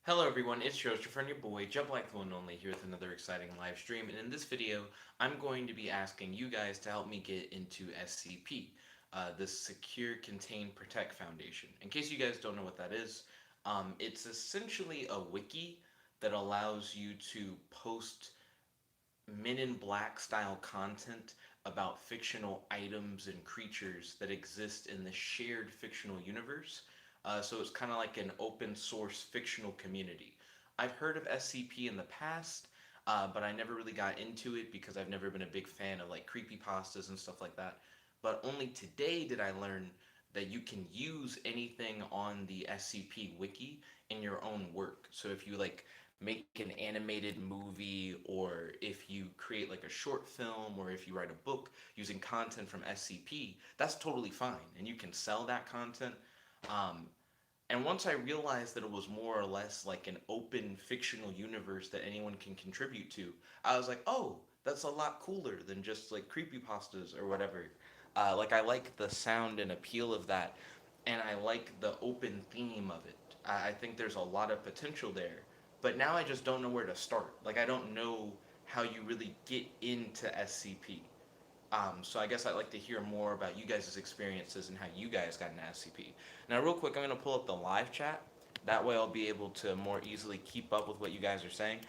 Hello everyone, it's your friend, your boy, Jump Like the One Only, here with another exciting live stream, and in this video, I'm going to be asking you guys to help me get into SCP, the Secure, Contain, Protect Foundation. In case you guys don't know what that is, it's essentially a wiki that allows you to post Men in Black style content about fictional items and creatures that exist in the shared fictional universe. So it's kind of like an open source fictional community. I've heard of SCP in the past, but I never really got into it because I've never been a big fan of like creepypastas and stuff like that. But only today did I learn that you can use anything on the SCP wiki in your own work. So if you like make an animated movie, or if you create like a short film, or if you write a book using content from SCP, that's totally fine and you can sell that content. um, and once I realized that it was more or less like an open fictional universe that anyone can contribute to, I was like, oh, that's a lot cooler than just like creepypastas or whatever. Like, I like the sound and appeal of that, and I like the open theme of it. I think there's a lot of potential there, but now I just don't know where to start. Like, I don't know how you really get into SCP. So I guess I'd like to hear more about you guys' experiences and how you guys got into SCP. Now, real quick, I'm going to pull up the live chat. That way I'll be able to more easily keep up with what you guys are saying.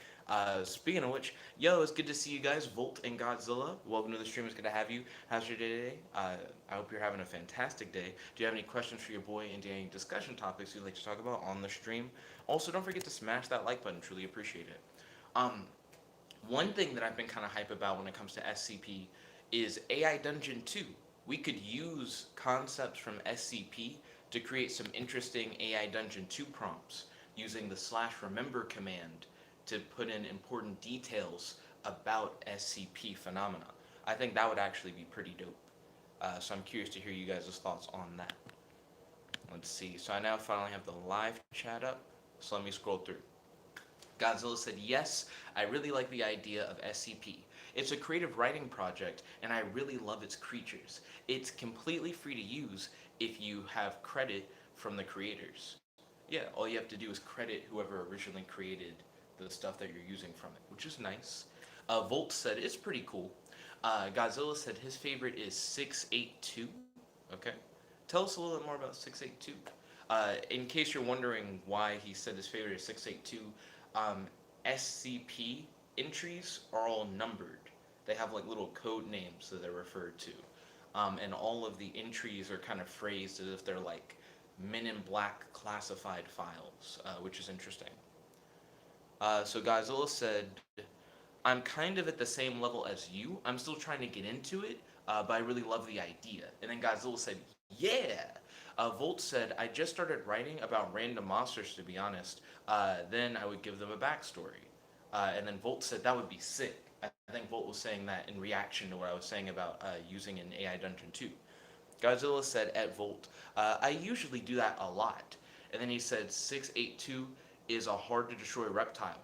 Speaking of which, yo, it's good to see you guys, Volt and Godzilla. Welcome to the stream. It's good to have you. How's your day today? I hope you're having a fantastic day. Do you have any questions for your boy, and any discussion topics you'd like to talk about on the stream? Also, don't forget to smash that like button. Truly appreciate it. Um, One thing that I've been kind of hype about when it comes to SCP is AI Dungeon 2. We could use concepts from SCP to create some interesting AI Dungeon 2 prompts using the /remember command to put in important details about SCP phenomena. I think that would actually be pretty dope. So I'm curious to hear you guys' thoughts on that. Let's see. So I now finally have the live chat up. So let me scroll through. Godzilla said, yes, I really like the idea of SCP. It's a creative writing project, and I really love its creatures. It's completely free to use if you have credit from the creators. Yeah, all you have to do is credit whoever originally created the stuff that you're using from it, which is nice. Volt said, it's pretty cool. Godzilla said his favorite is 682. Okay. Tell us a little bit more about 682. In case you're wondering why he said his favorite is 682, um, SCP entries are all numbered. They have like little code names that they're referred to. And all of the entries are kind of phrased as if they're like Men in Black classified files, which is interesting. So Godzilla said, I'm kind of at the same level as you. I'm still trying to get into it, but I really love the idea. And then Godzilla said, yeah. Volt said, I just started writing about random monsters, to be honest. Then I would give them a backstory. And then Volt said, that would be sick. I think Volt was saying that in reaction to what I was saying about using an AI Dungeon 2. Godzilla said at Volt, I usually do that a lot. And then he said 682 is a hard to destroy reptile.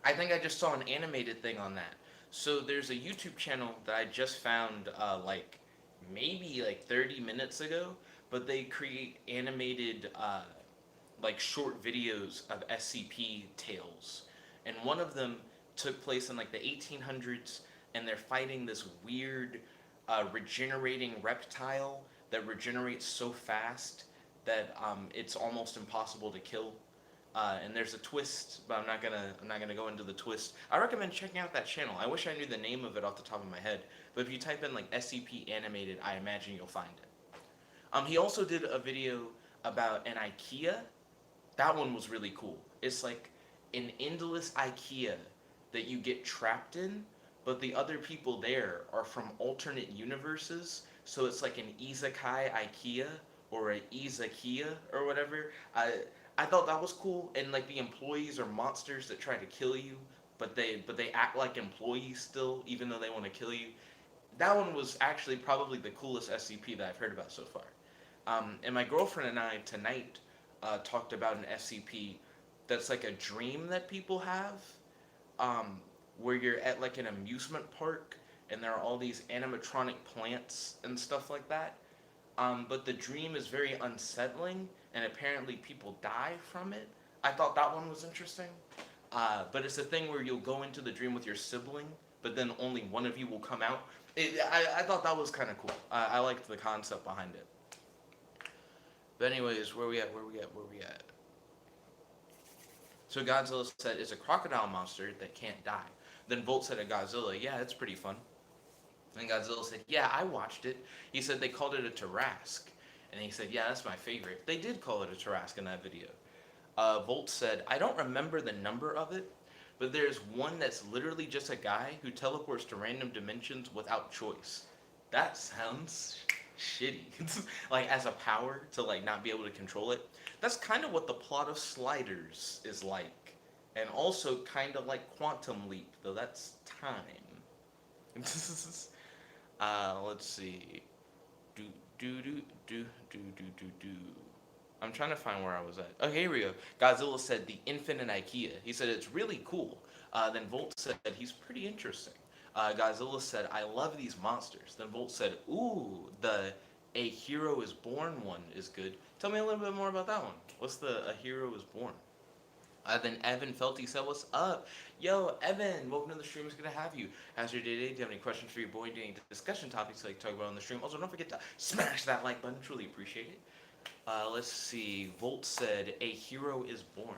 I think I just saw an animated thing on that. So there's a YouTube channel that I just found like maybe like 30 minutes ago, but they create animated like short videos of SCP tales. And one of them took place in like the 1800s, and they're fighting this weird regenerating reptile that regenerates so fast that it's almost impossible to kill. And there's a twist, but I'm not gonna go into the twist. I recommend checking out that channel. I wish I knew the name of it off the top of my head, but if you type in like SCP animated, I imagine you'll find it. He also did a video about an IKEA. That one was really cool. It's like an endless IKEA that you get trapped in, but the other people there are from alternate universes. So it's like an isekai IKEA or a izakiya or whatever. I thought that was cool, and like the employees are monsters that try to kill you, but they act like employees still, even though they want to kill you. That one was actually probably the coolest SCP that I've heard about so far. And my girlfriend and I tonight talked about an SCP that's like a dream that people have, um, where you're at like an amusement park and there are all these animatronic plants and stuff like that. But the dream is very unsettling, and apparently people die from it. I thought that one was interesting. But it's a thing where you'll go into the dream with your sibling, but then only one of you will come out. I thought that was kind of cool. I liked the concept behind it. But anyways, where we at? Where we at? Where we at? So Godzilla said it's a crocodile monster that can't die. Then Volt said to Godzilla, yeah, it's pretty fun. And Godzilla said, yeah, I watched it. He said they called it a Tarask. And he said, yeah, that's my favorite. They did call it a Tarask in that video. Volt said, I don't remember the number of it, but there's one that's literally just a guy who teleports to random dimensions without choice. That sounds shitty. Like, as a power to, like, not be able to control it. That's kind of what the plot of Sliders is like. And also kind of like Quantum Leap, though that's time. Let's see. Do do do do do do do do. I'm trying to find where I was at. Oh, here we go. Godzilla said the Infinite IKEA. He said it's really cool. Then Volt said he's pretty interesting. Godzilla said I love these monsters. Then Volt said, ooh, the A Hero is Born one is good. Tell me a little bit more about that one. What's the A Hero is Born? Then Evan Felty said, what's up? Yo, Evan, welcome to the stream. It's good to have you. How's your day today? Do you have any questions for your boy? Do you have any discussion topics you'd like to talk about on the stream? Also, don't forget to smash that like button. Truly appreciate it. Let's see. Volt said, a hero is born.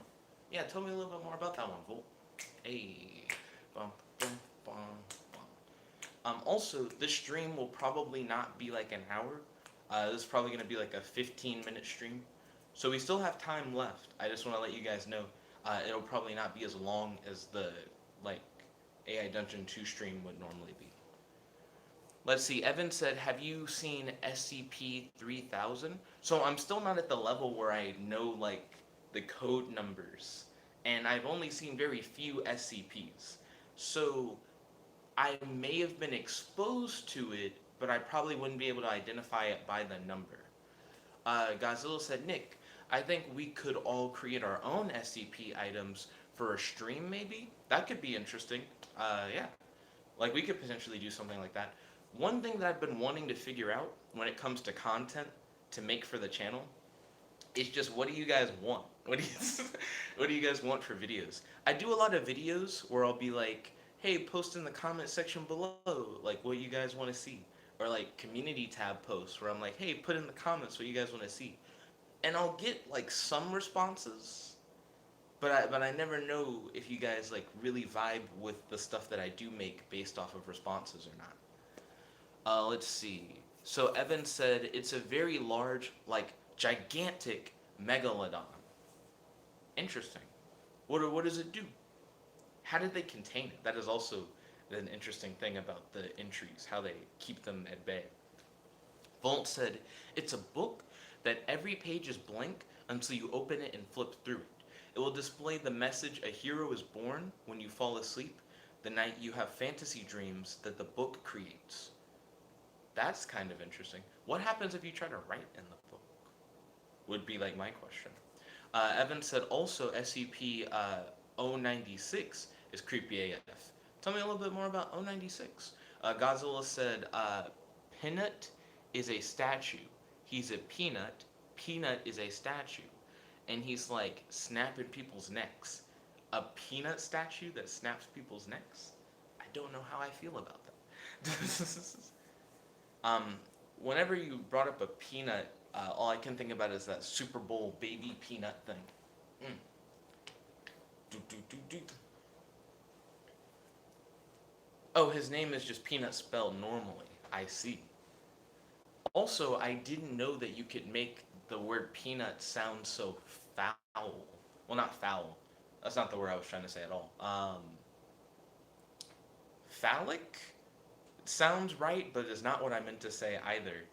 Yeah, tell me a little bit more about that one, Volt. Hey. Bum, bum, bum, bum. Also, this stream will probably not be like an hour. This is probably going to be like a 15-minute stream. So we still have time left. I just want to let you guys know. It'll probably not be as long as the, like, AI Dungeon 2 stream would normally be. Let's see, Evan said, have you seen SCP 3000? So I'm still not at the level where I know, like, the code numbers. And I've only seen very few SCPs. So I may have been exposed to it, but I probably wouldn't be able to identify it by the number. Godzilla said, Nick, I think we could all create our own SCP items for a stream, maybe? That could be interesting. Yeah. Like, we could potentially do something like that. One thing that I've been wanting to figure out when it comes to content to make for the channel is just what do you guys want? What do you guys want for videos? I do a lot of videos where I'll be like, hey, post in the comment section below, like, what you guys want to see. Or, like, community tab posts where I'm like, hey, put in the comments what you guys want to see. And I'll get, like, some responses, but I never know if you guys, like, really vibe with the stuff that I do make based off of responses or not. Let's see. So Evan said it's a very large, like, gigantic megalodon. Interesting. What does it do? How did they contain it? That is also an interesting thing about the entries, how they keep them at bay. Volt said, it's a book that every page is blank until you open it and flip through it. It will display the message, a hero is born, when you fall asleep, the night you have fantasy dreams that the book creates. That's kind of interesting. What happens if you try to write in the book? Would be like my question. Evan said also SCP 096 is creepy AF. Tell me a little bit more about 096. Godzilla said Peanut is a statue. He's a peanut. Peanut is a statue. And he's like snapping people's necks. A peanut statue that snaps people's necks? I don't know how I feel about that. Whenever you brought up a peanut, all I can think about is that Super Bowl baby peanut thing. Do, do, do, do. Oh, his name is just Peanut spelled normally. I see. Also, I didn't know that you could make the word peanut sound so foul. Well, not foul. That's not the word I was trying to say at all. Phallic? It sounds right, but it's not what I meant to say either.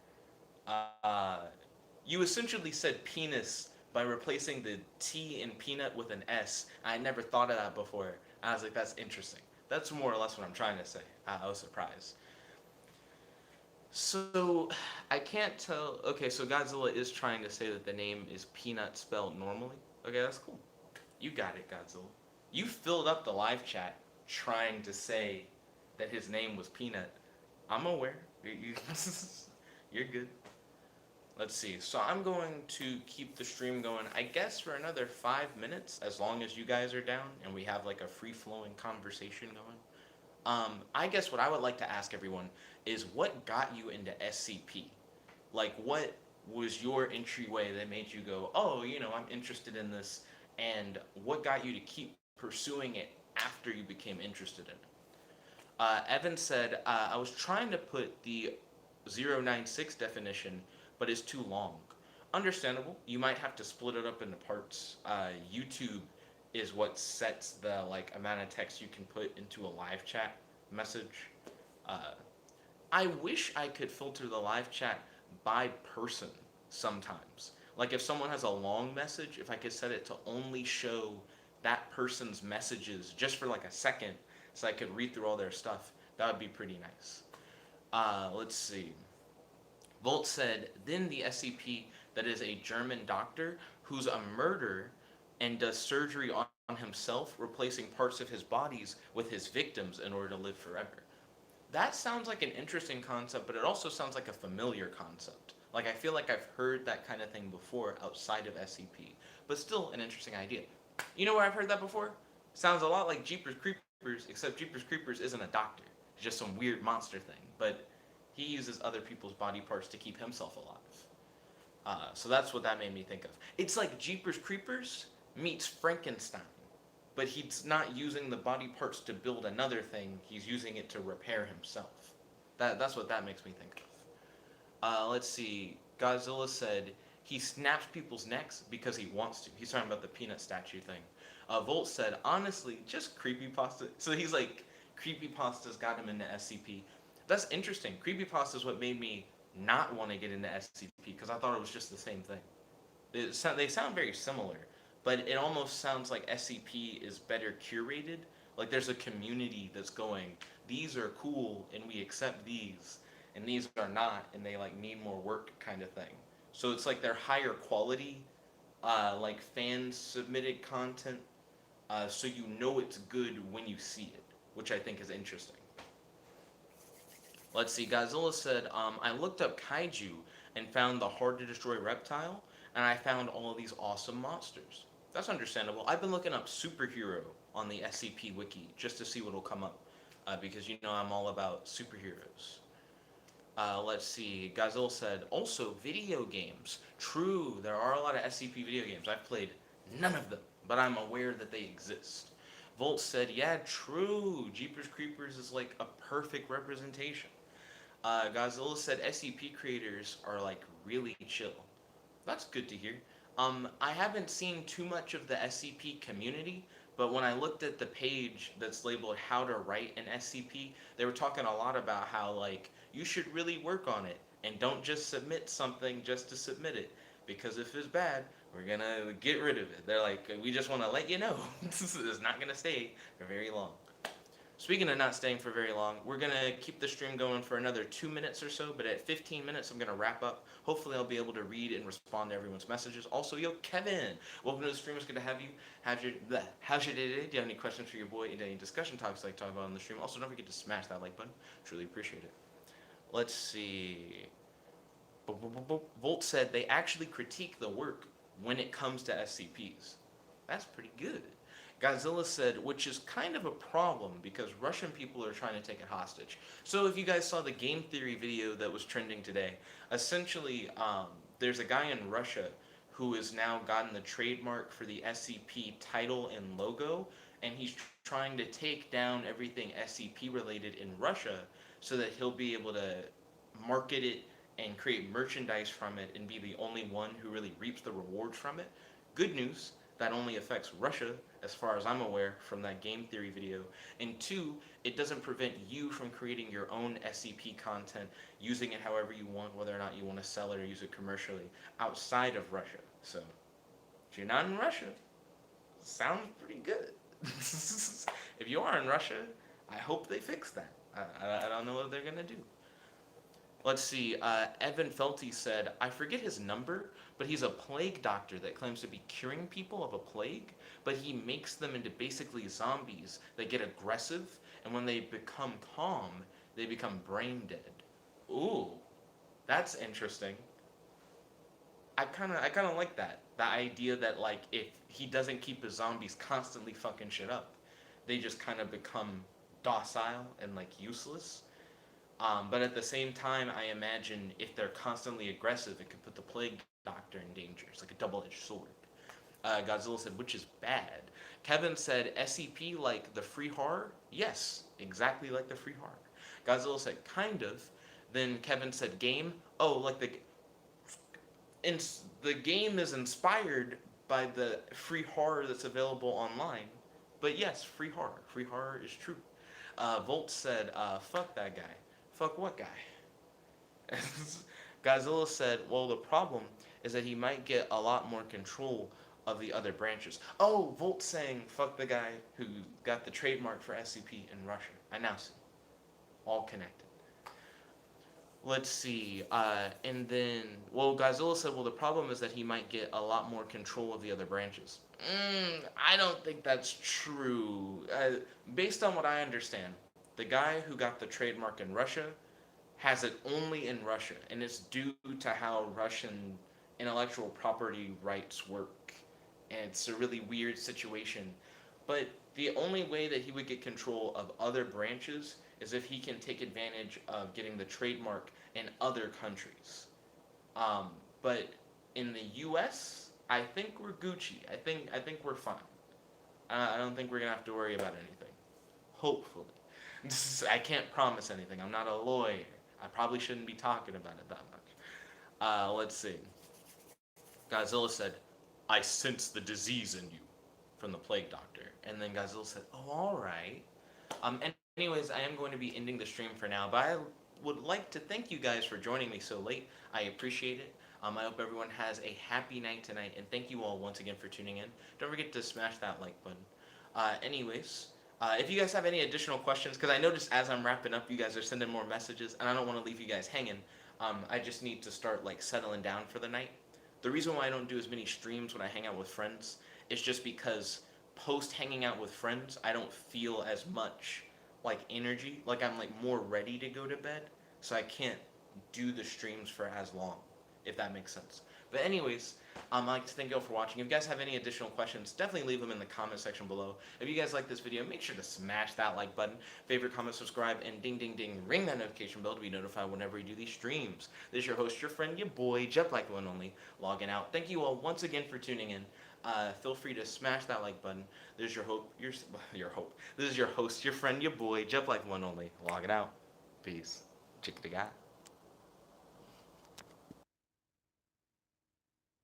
You essentially said penis by replacing the T in peanut with an S. I never thought of that before. I was like, that's interesting. That's more or less what I'm trying to say. I was surprised. So, I can't tell. Okay, so Godzilla is trying to say that the name is Peanut spelled normally. Okay, that's cool. You got it, Godzilla. You filled up the live chat trying to say that his name was Peanut. I'm aware. You're good. Let's see. So I'm going to keep the stream going, I guess, for another 5 minutes, as long as you guys are down and we have like a free flowing conversation going. I guess what I would like to ask everyone is what got you into SCP? Like, what was your entryway that made you go, oh, I'm interested in this, and what got you to keep pursuing it after you became interested in it? Evan said, I was trying to put the 096 definition, but it's too long. Understandable. You might have to split it up into parts. YouTube is what sets the like amount of text you can put into a live chat message. Uh, I wish I could filter the live chat by person sometimes. Like if someone has a long message, if I could set it to only show that person's messages just for like a second so I could read through all their stuff, that would be pretty nice. Let's see. Volt said, then the SCP that is a German doctor who's a murderer and does surgery on himself, replacing parts of his bodies with his victims in order to live forever. That sounds like an interesting concept, but it also sounds like a familiar concept. Like I feel like I've heard that kind of thing before outside of SCP, but still an interesting idea. You know where I've heard that before? Sounds a lot like Jeepers Creepers, except Jeepers Creepers isn't a doctor. It's just some weird monster thing, but he uses other people's body parts to keep himself alive. So that's what that made me think of. It's like Jeepers Creepers meets Frankenstein, but he's not using the body parts to build another thing. He's using it to repair himself. That's what that makes me think of. Let's see. Godzilla said he snaps people's necks because he wants to. He's talking about the peanut statue thing. Volt said, honestly, just creepypasta. So he's like, creepypasta's got him into SCP. That's interesting. Creepypasta is what made me not want to get into SCP because I thought it was just the same thing. They sound very similar, but it almost sounds like SCP is better curated. Like there's a community that's going, these are cool and we accept these, and these are not, and they like need more work kind of thing. So it's like they're higher quality, like fan submitted content, so you know it's good when you see it, which I think is interesting. Let's see, Godzilla said, I looked up kaiju and found the hard to destroy reptile, and I found all of these awesome monsters. That's understandable. I've been looking up superhero on the SCP wiki just to see what'll come up, because I'm all about superheroes. Let's see, Godzilla said, also video games. True, there are a lot of SCP video games. I've played none of them, but I'm aware that they exist. Volt said, yeah, true, Jeepers Creepers is like a perfect representation. Godzilla said SCP creators are like really chill. That's good to hear. I haven't seen too much of the SCP community, but when I looked at the page that's labeled how to write an SCP, they were talking a lot about how like you should really work on it and don't just submit something just to submit it, because if it's bad, we're gonna get rid of it. They're like, we just want to let you know it's not gonna stay for very long. Speaking of not staying for very long, we're going to keep the stream going for another 2 minutes or so, but at 15 minutes, I'm going to wrap up. Hopefully, I'll be able to read and respond to everyone's messages. Also, yo, Kevin, welcome to the stream. It's good to have you. How's your day today? Do you have any questions for your boy? Any discussion topics like talk about on the stream? Also, don't forget to smash that like button. Truly appreciate it. Let's see. Volt said they actually critique the work when it comes to SCPs. That's pretty good. Godzilla said, which is kind of a problem because Russian people are trying to take it hostage. So if you guys saw the game theory video that was trending today, essentially there's a guy in Russia who has now gotten the trademark for the SCP title and logo, and he's trying to take down everything SCP related in Russia so that he'll be able to market it and create merchandise from it and be the only one who really reaps the rewards from it. Good news, that only affects Russia, as far as I'm aware, from that game theory video. And two, it doesn't prevent you from creating your own SCP content, using it however you want, whether or not you want to sell it or use it commercially, outside of Russia. So, if you're not in Russia, sounds pretty good. If you are in Russia, I hope they fix that. I don't know what they're going to do. Let's see, Evan Felty said, I forget his number, but he's a plague doctor that claims to be curing people of a plague, but he makes them into basically zombies that get aggressive, and when they become calm, they become brain dead. Ooh, that's interesting. I kind of like that. The idea that like if he doesn't keep his zombies constantly fucking shit up, they just kind of become docile and like useless. But at the same time, I imagine if they're constantly aggressive, it could put the plague doctor in danger. It's like a double-edged sword. Godzilla said, which is bad. Kevin said, SCP like the free horror? Yes, exactly like the free horror. Godzilla said, kind of. Then Kevin said, game? Oh, like the game is inspired by the free horror that's available online. But yes, free horror. Free horror is true. Volt said, fuck that guy. Fuck what guy? Godzilla said, well, the problem is that he might get a lot more control of the other branches. Oh, Volt saying, fuck the guy who got the trademark for SCP in Russia. I now see. All connected. Let's see. And then, well, Godzilla said, well, the problem is that he might get a lot more control of the other branches. I don't think that's true. Based on what I understand, the guy who got the trademark in Russia has it only in Russia, and it's due to how Russian intellectual property rights work. And it's a really weird situation. But the only way that he would get control of other branches is if he can take advantage of getting the trademark in other countries. But in the U.S., I think we're Gucci. I think we're fine. I don't think we're gonna have to worry about anything. Hopefully, I can't promise anything. I'm not a lawyer. I probably shouldn't be talking about it that much. Let's see. Godzilla said, "I sense the disease in you," from the plague doctor, and then Godzilla said, "Oh, all right." Anyways, I am going to be ending the stream for now, but I would like to thank you guys for joining me so late. I appreciate it. I hope everyone has a happy night tonight, and thank you all once again for tuning in. Don't forget to smash that like button. If you guys have any additional questions, because I noticed as I'm wrapping up, you guys are sending more messages, and I don't want to leave you guys hanging. I just need to start like settling down for the night. The reason why I don't do as many streams when I hang out with friends is just because post hanging out with friends, I don't feel as much like energy, like I'm like more ready to go to bed, so I can't do the streams for as long, if that makes sense. But anyways, I'd like to thank you all for watching. If you guys have any additional questions, definitely leave them in the comment section below. If you guys like this video, make sure to smash that like button, favorite, comment, subscribe, and ding ding ding, ring that notification bell to be notified whenever we do these streams. This is your host, your friend, your boy, Jet Like the One Only, logging out. Thank you all once again for tuning in. Feel free to smash that like button. This is your hope, your hope. This is your host, your friend, your boy, Jet Like the One Only, logging out. Peace. Chick the guy.